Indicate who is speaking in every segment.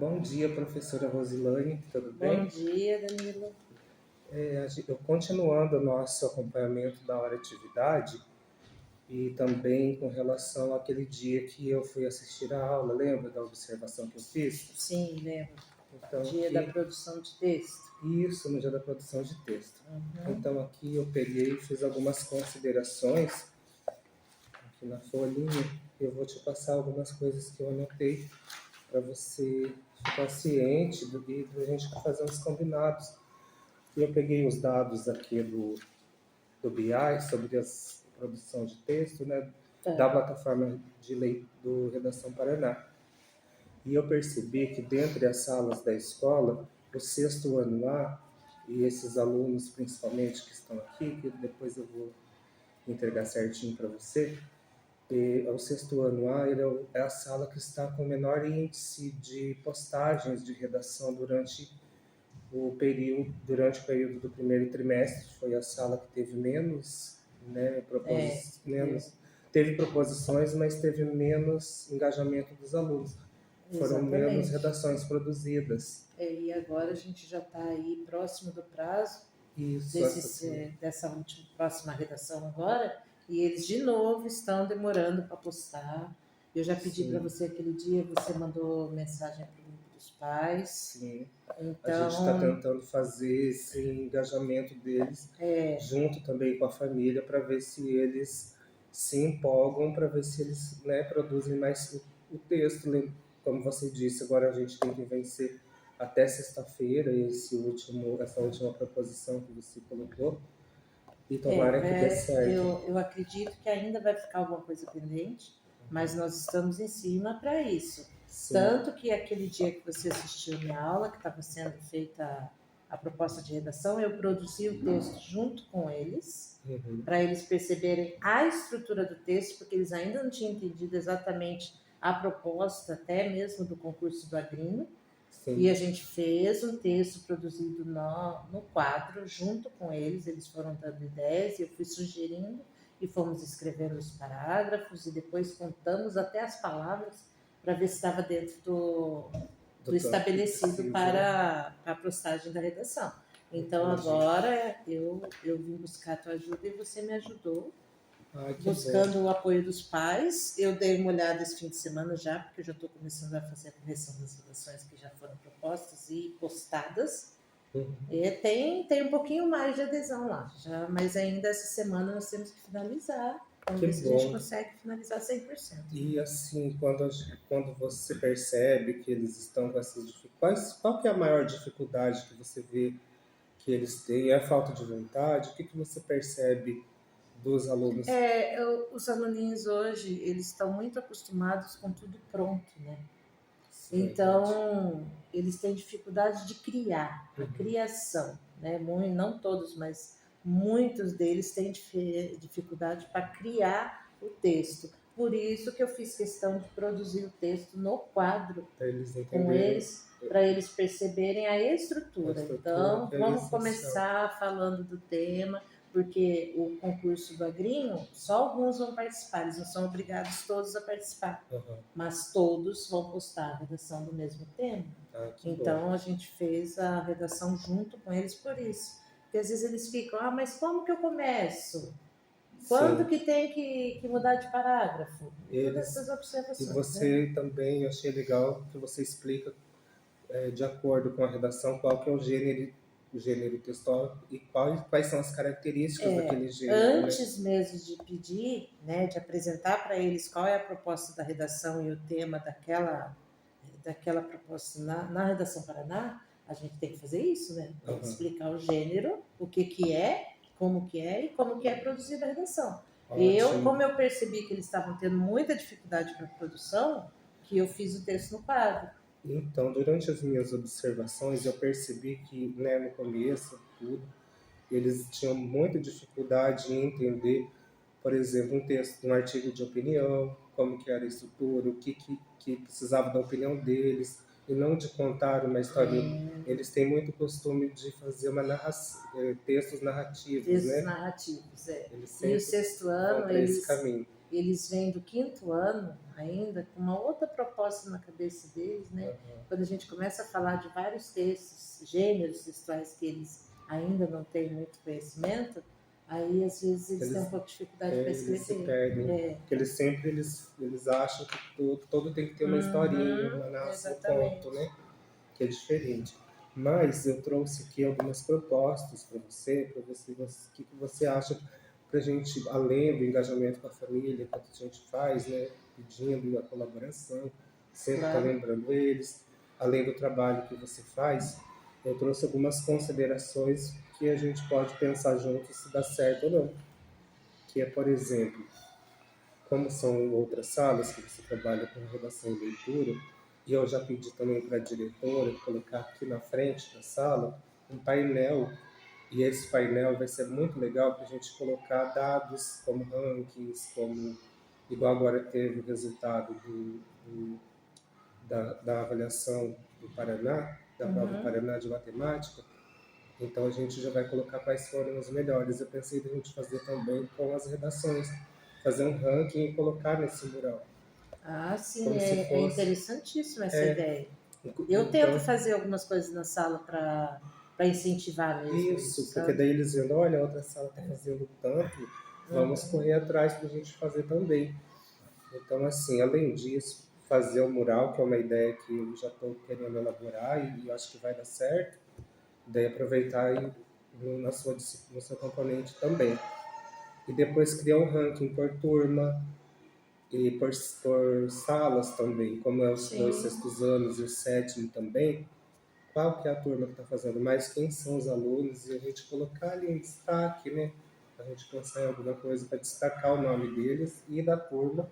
Speaker 1: Bom dia, professora Rosilane, tudo
Speaker 2: Bom
Speaker 1: bem?
Speaker 2: dia, Danilo.
Speaker 1: Eu continuando o nosso acompanhamento da hora de atividade e também com relação àquele dia que eu fui assistir a aula, lembra da observação que eu fiz?
Speaker 2: Sim, lembro.
Speaker 1: Então
Speaker 2: Dia da
Speaker 1: aqui,
Speaker 2: produção de texto.
Speaker 1: isso no dia da produção de texto.
Speaker 2: Uhum.
Speaker 1: Então aqui eu peguei e fiz algumas considerações aqui na folhinha. Eu vou te passar algumas coisas que eu anotei para você ficar ciente e para a gente fazer uns combinados. Eu peguei os dados aqui do BI sobre a produção de texto, né, da
Speaker 2: Tá.
Speaker 1: plataforma de lei do Redação Paraná. E eu percebi que dentre as salas da escola, o sexto ano A, e esses alunos principalmente que estão aqui, que depois eu vou entregar certinho para você, o sexto ano A é a sala que está com o menor índice de postagens de redação durante o período do primeiro trimestre. Foi a sala que teve menos, né,
Speaker 2: Eu,
Speaker 1: teve proposições, mas teve menos engajamento dos alunos. Foram menos
Speaker 2: exatamente.
Speaker 1: redações produzidas.
Speaker 2: E agora a gente já está aí próximo do prazo
Speaker 1: Isso, essa semana.
Speaker 2: dessa última próxima redação agora, e eles de novo estão demorando para postar. Eu já pedi para
Speaker 1: Sim,
Speaker 2: você aquele dia, você mandou mensagem para o grupo dos pais.
Speaker 1: sim. A gente está
Speaker 2: Então,
Speaker 1: tentando fazer esse engajamento deles junto também com a família para ver se eles se empolgam, para ver se eles, né, produzem mais o texto. Como você disse, agora a gente tem que vencer até sexta-feira essa última proposição que você colocou e tomara que dê certo.
Speaker 2: eu acredito que ainda vai ficar alguma coisa pendente, mas nós estamos em cima para isso.
Speaker 1: Sim.
Speaker 2: Tanto que aquele dia que você assistiu a minha aula, que estava sendo feita a proposta de redação, eu produzi o texto junto com eles,
Speaker 1: Uhum.
Speaker 2: para eles perceberem a estrutura do texto, porque eles ainda não tinham entendido exatamente a proposta, até mesmo do concurso do Agrino. E a
Speaker 1: Sim.
Speaker 2: gente fez um texto produzido no quadro, junto com eles foram dando ideias, eu fui sugerindo e fomos escrevendo os parágrafos e depois contamos até as palavras para ver se estava dentro do
Speaker 1: Tanto que
Speaker 2: estabelecido
Speaker 1: precisa, né?
Speaker 2: para a postagem da redação. Então
Speaker 1: Entendi.
Speaker 2: agora eu vim buscar a tua ajuda e você me ajudou
Speaker 1: Ai, que bom.
Speaker 2: buscando o apoio dos pais. Eu dei uma olhada esse fim de semana já, porque eu já estou começando a fazer a correção das redações que já foram propostas e postadas.
Speaker 1: Uhum.
Speaker 2: Tem um pouquinho mais de adesão lá, já, mas ainda essa semana nós temos que finalizar. Vamos
Speaker 1: Que
Speaker 2: ver se a gente
Speaker 1: bom.
Speaker 2: consegue finalizar 100%.
Speaker 1: E assim, quando você percebe que eles estão com essas dificuldades, qual que é a maior dificuldade que você vê que eles têm? É a falta de vontade? O que que você percebe dos alunos?
Speaker 2: Os aluninhos hoje, eles estão muito acostumados com tudo pronto, né?
Speaker 1: Verdade.
Speaker 2: Então, eles têm dificuldade de criar, a
Speaker 1: Uhum.
Speaker 2: criação, né? Não todos, mas muitos deles têm dificuldade para criar o texto. Por isso que eu fiz questão de produzir o texto no quadro
Speaker 1: Para eles
Speaker 2: com
Speaker 1: entenderem
Speaker 2: eles, para eles perceberem a
Speaker 1: a
Speaker 2: estrutura.
Speaker 1: estrutura
Speaker 2: Então,
Speaker 1: que é
Speaker 2: vamos
Speaker 1: essencial.
Speaker 2: começar falando do tema, porque o concurso do Agrinho, só alguns vão participar, eles não são obrigados todos a participar,
Speaker 1: Uhum.
Speaker 2: mas todos vão postar a redação do mesmo tema.
Speaker 1: Ah, que bom.
Speaker 2: Então, a gente fez a redação junto com eles por isso. Porque às vezes eles ficam, mas como que eu começo? Quando
Speaker 1: Sim,
Speaker 2: que tem que mudar de parágrafo? E todas
Speaker 1: eles.
Speaker 2: essas
Speaker 1: E
Speaker 2: observações, né?
Speaker 1: você também, eu achei legal que você explica de acordo com a redação, qual que é o gênero textual e quais são as características daquele gênero, né?
Speaker 2: Antes mesmo de pedir, né, de apresentar para eles qual é a proposta da redação e o tema daquela proposta na Redação Paraná, a gente tem que fazer isso, né? Tem que
Speaker 1: Uhum.
Speaker 2: explicar o gênero, o que é, e como que é produzida a redação.
Speaker 1: Ótimo.
Speaker 2: Como eu percebi que eles estavam tendo muita dificuldade para a produção, que eu fiz o texto no quadro.
Speaker 1: Então, durante as minhas observações, eu percebi que, né, no começo, tudo, eles tinham muita dificuldade em entender, por exemplo, um texto, um artigo de opinião, como que era a estrutura, que precisava da opinião deles, e não de contar uma historinha. Eles têm muito costume de fazer textos narrativos,
Speaker 2: Textos
Speaker 1: né?
Speaker 2: narrativos, é.
Speaker 1: Eles
Speaker 2: E o
Speaker 1: sempre
Speaker 2: sexto
Speaker 1: vão
Speaker 2: ano,
Speaker 1: para esse caminho.
Speaker 2: eles vêm do quinto ano, ainda com uma outra proposta na cabeça deles, né?
Speaker 1: Aham.
Speaker 2: Quando a gente começa a falar de vários textos, gêneros textuais que eles ainda não têm muito conhecimento, aí às vezes eles têm um
Speaker 1: Eles,
Speaker 2: pouco de dificuldade para
Speaker 1: eles se
Speaker 2: escrever.
Speaker 1: perdem.
Speaker 2: É.
Speaker 1: Porque eles acham que tudo tem que ter uma historinha,
Speaker 2: Uhum,
Speaker 1: um conto,
Speaker 2: exatamente.
Speaker 1: né? Que é diferente. Mas eu trouxe aqui algumas propostas para você, o que você acha para a gente, além do engajamento com a família, que a gente faz, né, pedindo a colaboração, sempre está
Speaker 2: Claro.
Speaker 1: lembrando eles, além do trabalho que você faz, eu trouxe algumas considerações que a gente pode pensar juntos se dá certo ou não. Que é, por exemplo, como são outras salas que você trabalha com redação e leitura, e eu já pedi também para a diretora colocar aqui na frente da sala um painel, e esse painel vai ser muito legal para a gente colocar dados como rankings, como igual agora teve o resultado da avaliação do Paraná, da prova
Speaker 2: Uhum.
Speaker 1: Paraná de matemática, então a gente já vai colocar quais foram os melhores. Eu pensei em a gente fazer também com as redações, fazer um ranking e colocar nesse mural,
Speaker 2: Ah, sim,
Speaker 1: como se
Speaker 2: é
Speaker 1: fosse.
Speaker 2: interessantíssima essa
Speaker 1: É,
Speaker 2: ideia. Eu tento
Speaker 1: então,
Speaker 2: fazer algumas coisas na sala para incentivar mesmo isso,
Speaker 1: isso, porque
Speaker 2: sabe?
Speaker 1: daí eles vendo, olha, a outra sala está fazendo tanto, vamos
Speaker 2: Uhum.
Speaker 1: correr atrás para a gente fazer também. Então, assim, além disso, fazer o mural, que é uma ideia que eu já estou querendo elaborar e eu acho que vai dar certo, daí aproveitar no seu componente também. E depois criar um ranking por turma e por salas também, como é os dois
Speaker 2: Sim,
Speaker 1: sextos anos e o sétimo também, qual que é a turma que está fazendo mais, quem são os alunos, e a gente colocar ali em destaque, né? A gente pensar em alguma coisa para destacar o nome deles e da turma,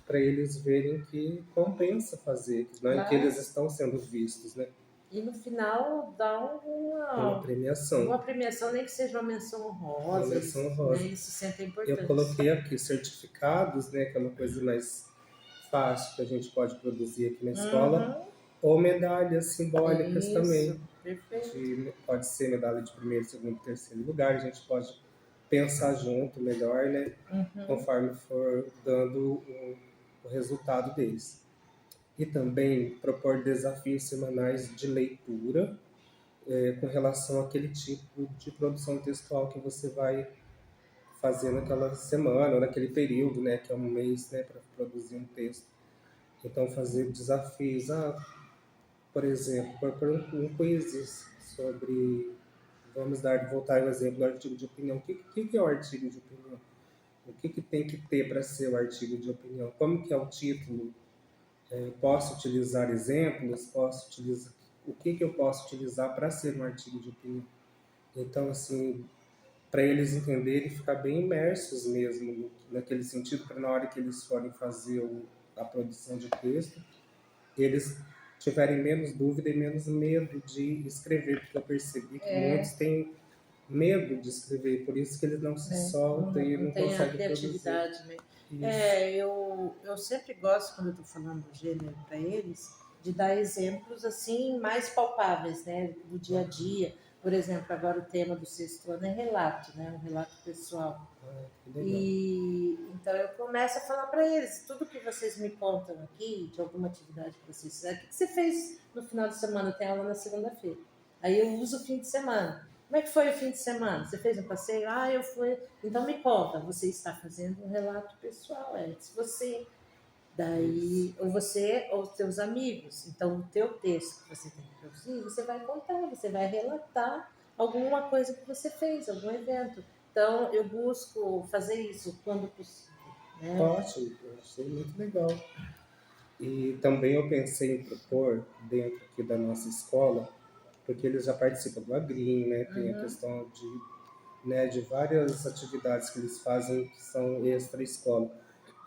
Speaker 1: para eles verem que compensa fazer, né? Que eles
Speaker 2: claro.
Speaker 1: estão sendo vistos, né?
Speaker 2: E no final dá
Speaker 1: Uma
Speaker 2: uma
Speaker 1: premiação,
Speaker 2: premiação, nem que seja uma menção
Speaker 1: uma
Speaker 2: honrosa,
Speaker 1: menção
Speaker 2: eles, né,
Speaker 1: honrosa.
Speaker 2: eles se sentem
Speaker 1: Eu
Speaker 2: importantes.
Speaker 1: coloquei aqui certificados, né? Que é uma coisa mais fácil que a gente pode produzir aqui na escola,
Speaker 2: Uhum.
Speaker 1: ou medalhas simbólicas
Speaker 2: Isso,
Speaker 1: também.
Speaker 2: perfeito.
Speaker 1: Pode ser medalha de primeiro, segundo, terceiro lugar, a gente pode pensar junto melhor, né?
Speaker 2: Uhum.
Speaker 1: Conforme for dando o resultado deles. E também propor desafios semanais de leitura com relação àquele tipo de produção textual que você vai fazer naquela semana ou naquele período, né? Que é um mês, né? Para produzir um texto. Então, fazer desafios. Por exemplo, por um quiz sobre, voltar ao exemplo do artigo de opinião. O que é o artigo de opinião? O que tem que ter para ser o artigo de opinião? Como que é o título? Posso utilizar exemplos? O que eu posso utilizar para ser um artigo de opinião? Então, assim, para eles entenderem e ficar bem imersos mesmo naquele sentido, para na hora que eles forem fazer a produção de texto, eles tiverem menos dúvida e menos medo de escrever, porque eu percebi que muitos
Speaker 2: É,
Speaker 1: têm medo de escrever, por isso que eles não se
Speaker 2: né?
Speaker 1: soltam e
Speaker 2: Não
Speaker 1: não
Speaker 2: tem a
Speaker 1: conseguem produzir.
Speaker 2: criatividade, né?
Speaker 1: Isso.
Speaker 2: É, eu sempre gosto, quando eu estou falando do gênero para eles, de dar exemplos assim mais palpáveis, né? Do dia a dia. Por exemplo, agora o tema do sexto ano é relato, né? Um relato pessoal.
Speaker 1: Que legal.
Speaker 2: E então eu começo a falar para eles, tudo que vocês me contam aqui, de alguma atividade que vocês fizeram, o que você fez no final de semana? Tem aula na segunda-feira. Aí eu uso o fim de semana. Como é que foi o fim de semana? Você fez um passeio? Ah, eu fui. Então me conta, você está fazendo um relato pessoal, antes você,
Speaker 1: Isso.
Speaker 2: daí, ou você ou os teus amigos. Então o teu texto que você tem que produzir, você vai contar, você vai relatar alguma coisa que você fez, algum evento. Então eu busco fazer isso quando possível, né?
Speaker 1: Ótimo, eu achei muito legal. E também eu pensei em propor, dentro aqui da nossa escola, porque eles já participam do Agrim, né? Tem a
Speaker 2: Uhum.
Speaker 1: questão de várias atividades que eles fazem que são extra-escola.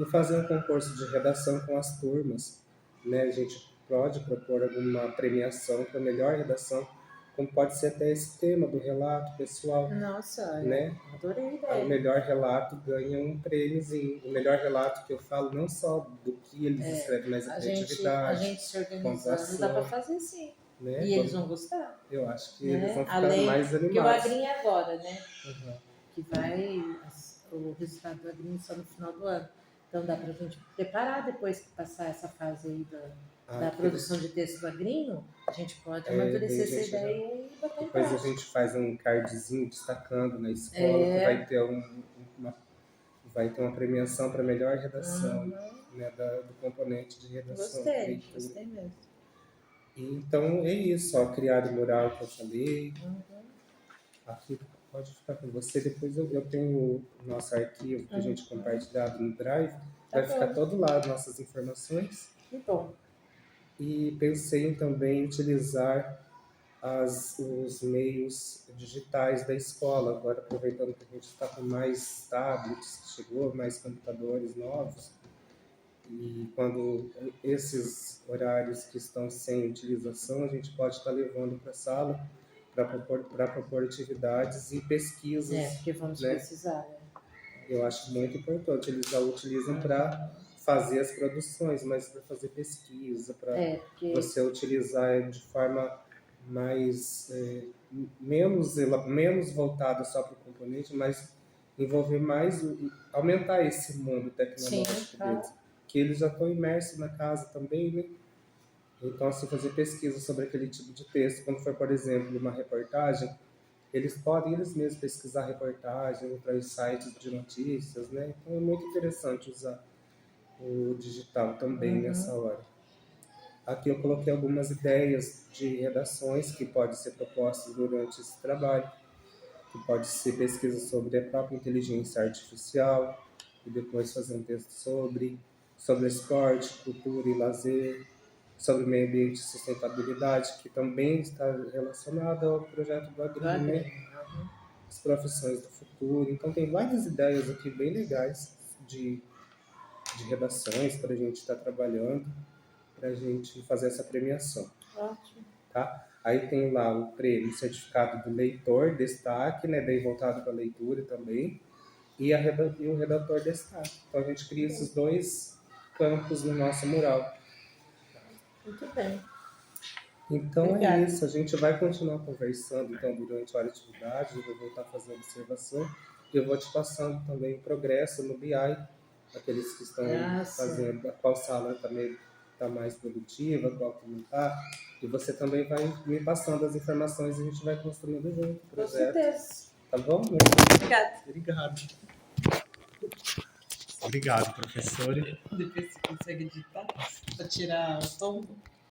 Speaker 1: E fazer um concurso de redação com as turmas, né? A gente pode propor alguma premiação para melhor redação, como pode ser até esse tema do relato pessoal,
Speaker 2: Nossa,
Speaker 1: né?
Speaker 2: adorei a
Speaker 1: O
Speaker 2: ideia.
Speaker 1: melhor relato ganha um prêmiozinho. O melhor relato que eu falo não só do que eles escrevem, mas a
Speaker 2: A
Speaker 1: criatividade,
Speaker 2: gente se organizando dá para
Speaker 1: pontuação,
Speaker 2: fazer sim.
Speaker 1: né?
Speaker 2: E eles vão gostar,
Speaker 1: Eu acho que eles
Speaker 2: né?
Speaker 1: vão ficar
Speaker 2: Além,
Speaker 1: mais
Speaker 2: porque o
Speaker 1: animados.
Speaker 2: Agrinha é agora, né?
Speaker 1: Uhum.
Speaker 2: Que vai, o resultado do Agrinha só no final do ano. Então dá para a gente preparar depois que passar essa fase aí da
Speaker 1: que
Speaker 2: produção de texto do agrinho, a gente pode
Speaker 1: daí
Speaker 2: amadurecer
Speaker 1: a
Speaker 2: essa
Speaker 1: gente já,
Speaker 2: ideia e botar em
Speaker 1: depois a
Speaker 2: prática.
Speaker 1: gente faz um cardzinho destacando na escola que vai ter uma, vai ter uma premiação para melhor redação, né, do componente de redação, leitura.
Speaker 2: Gostei mesmo.
Speaker 1: Então é isso, ó, criado mural que eu falei. Aqui pode ficar com você. Depois eu tenho o nosso arquivo que a gente compartilhado no Drive. Vai ficar todo lado nossas informações.
Speaker 2: Que bom.
Speaker 1: E pensei em também utilizar os meios digitais da escola, agora aproveitando que a gente está com mais tablets que chegou, mais computadores novos. E quando esses horários que estão sem utilização, a gente pode estar levando para a sala para propor atividades e pesquisas.
Speaker 2: Porque vamos
Speaker 1: né?
Speaker 2: precisar.
Speaker 1: Eu acho muito importante. Eles já utilizam para fazer as produções, mas para fazer pesquisa, para você utilizar de forma mais menos voltada só para o componente, mas envolver mais, aumentar esse mundo tecnológico deles, que eles já estão imersos na casa também, né? Então, assim, fazer pesquisa sobre aquele tipo de texto, quando for, por exemplo, uma reportagem, eles podem eles mesmos pesquisar reportagem para os sites de notícias, né? Então é muito interessante usar o digital também nessa hora. Aqui eu coloquei algumas ideias de redações que podem ser propostas durante esse trabalho, que pode ser pesquisa sobre a própria inteligência artificial, e depois fazer um texto sobre esporte, cultura e lazer, sobre meio ambiente e sustentabilidade, que também está relacionado ao projeto do Agrinho, né? As profissões do futuro. Então tem várias ideias aqui bem legais de redações para a gente estar trabalhando, para a gente fazer essa premiação.
Speaker 2: Ótimo.
Speaker 1: Tá? Aí tem lá o prêmio, o certificado do leitor, destaque, né, bem voltado para a leitura também, e o redator destaque. Então a gente cria esses dois campos no nosso mural.
Speaker 2: Muito bem.
Speaker 1: Então Obrigada. É isso, a gente vai continuar conversando então durante a atividade, eu vou voltar a fazer observação e eu vou te passando também o progresso no BI, aqueles que estão fazendo, qual sala também está mais produtiva, qual que não está, e você também vai me passando as informações e a gente vai construindo junto o projeto.
Speaker 2: Com certeza.
Speaker 1: Tá bom?
Speaker 2: Obrigada.
Speaker 1: Obrigado, professora.
Speaker 2: Depois você consegue editar para tirar o tombo.